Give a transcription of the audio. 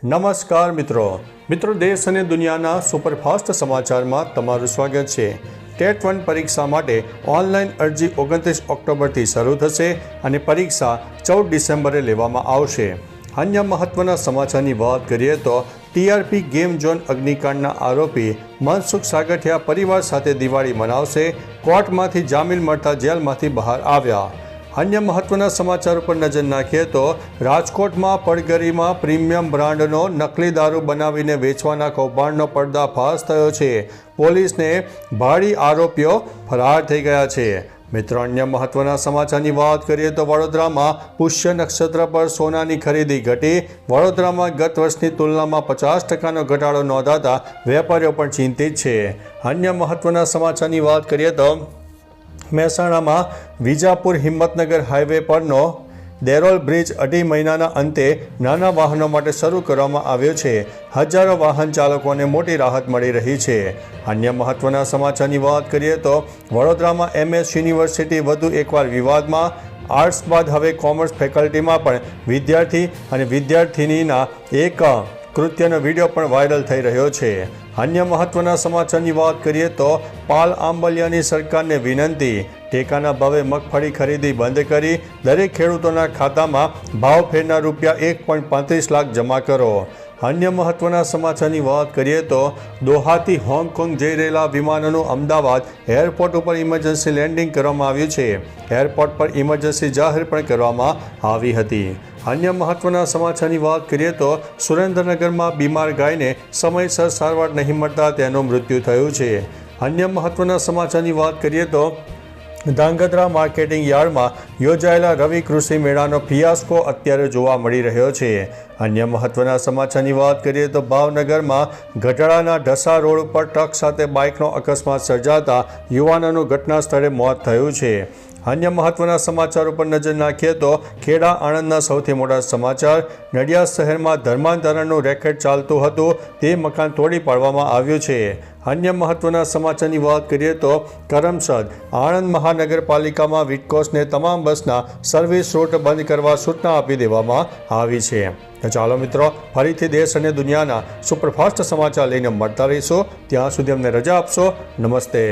નમસ્કાર મિત્રો દેશ અને દુનિયાના સુપરફાસ્ટ સમાચારમાં તમારું સ્વાગત છે। ટેટ 1 પરીક્ષા માટે ઓનલાઈન અરજી 29 ઓક્ટોબરથી શરૂ થશે અને પરીક્ષા 14 ડિસેમ્બરે લેવામાં આવશે। અન્ય મહત્વના સમાચારની વાત કરીએ તો ટીઆરપી ગેમ ઝોન અગ્નિકાંડના આરોપી મનસુખ સાગઠિયા પરિવાર સાથે દિવાળી મનાવશે। કોર્ટમાંથી જામીન મળતા જેલમાંથી બહાર આવ્યા। અન્ય મહત્વના સમાચાર ઉપર નજર નાખીએ તો રાજકોટમાં પડગરીમાં પ્રીમિયમ બ્રાન્ડનો નકલી દારૂ બનાવીને વેચવાના કૌભાંડનો પર્દાફાશ થયો છે। પોલીસને ભાળી આરોપીઓ ફરાર થઈ ગયા છે। મિત્રો, અન્ય મહત્વના સમાચારની વાત કરીએ તો વડોદરામાં પુષ્ય નક્ષત્ર પર સોનાની ખરીદી ઘટી। વડોદરામાં ગત વર્ષની તુલનામાં 50% ઘટાડો નોંધાતા વેપારીઓ પણ ચિંતિત છે। અન્ય મહત્વના સમાચારની વાત કરીએ તો મહેસાણામાં વિજાપુર હિંમતનગર હાઈવે પરનો દેરોલ બ્રિજ 2.5 મહિનાના અંતે નાના વાહનો માટે શરૂ કરવામાં આવ્યો છે। હજારો વાહન ચાલકોને મોટી રાહત મળી રહી છે। અન્ય મહત્વના સમાચારની વાત કરીએ તો વડોદરામાં MS યુનિવર્સિટી વધુ એકવાર વિવાદમાં। આર્ટ્સ બાદ હવે કોમર્સ ફેકલ્ટીમાં પણ વિદ્યાર્થી અને વિદ્યાર્થિનીના એક કૃત્યનો વિડીયો પણ વાયરલ થઈ રહ્યો છે। અન્ય મહત્વના સમાચારની વાત કરીએ તો પાલ આંબલિયાની સરકારને વિનંતી, ટેકાના ભાવે મગફળી ખરીદી બંધ કરી દરેક ખેડૂતોના ખાતામાં ભાવફેરના રૂપિયા 1.35 લાખ જમા કરો। અન્ય મહત્વના સમાચારની વાત કરીએ તો દોહાથી હોંગકોંગ જઈ રહેલા વિમાનોનું અમદાવાદ એરપોર્ટ ઉપર ઇમરજન્સી લેન્ડિંગ કરવામાં આવ્યું છે। એરપોર્ટ પર ઇમરજન્સી જાહેર પણ કરવામાં આવી હતી। અન્ય મહત્વના સમાચારની વાત કરીએ તો સુરેન્દ્રનગરમાં બીમાર ગાયને સમયસર સારવાર નહીં મળતા તેનું મૃત્યુ થયું છે। અન્ય મહત્વના સમાચારની વાત કરીએ તો ધાંગધ્રા માર્કેટિંગ યાર્ડમાં યોજાયેલા રવિ કૃષિ મેળાનો ફિયાસ્કો અત્યારે જોવા મળી રહ્યો છે। અન્ય મહત્વના સમાચારની વાત કરીએ તો ભાવનગરમાં ગઢડાના ઢસા રોડ ઉપર ટ્રક સાથે બાઇકનો અકસ્માત સર્જાતા યુવાનોનું ઘટના સ્થળે મોત થયું છે। અન્ય મહત્વના સમાચાર ઉપર નજર નાખીએ તો ખેડા આણંદના સૌથી મોટા સમાચાર। નડિયાદ શહેરમાં ધર્માંતરણનું રેકેટ ચાલતું હતું, તે મકાન તોડી પાડવામાં આવ્યું છે। અન્ય મહત્વના સમાચારની વાત કરીએ તો કરમસદ આણંદ મહાનગરપાલિકામાં વિટકોસને તમામ બસના સર્વિસ રૂટ બંધ કરવા સૂચના આપી દેવામાં આવી છે। તો ચાલો મિત્રો, ફરીથી દેશ અને દુનિયાના સુપરફાસ્ટ સમાચાર લઈને મળતા રહીશું। ત્યાં સુધી અમને રજા આપશો। નમસ્તે।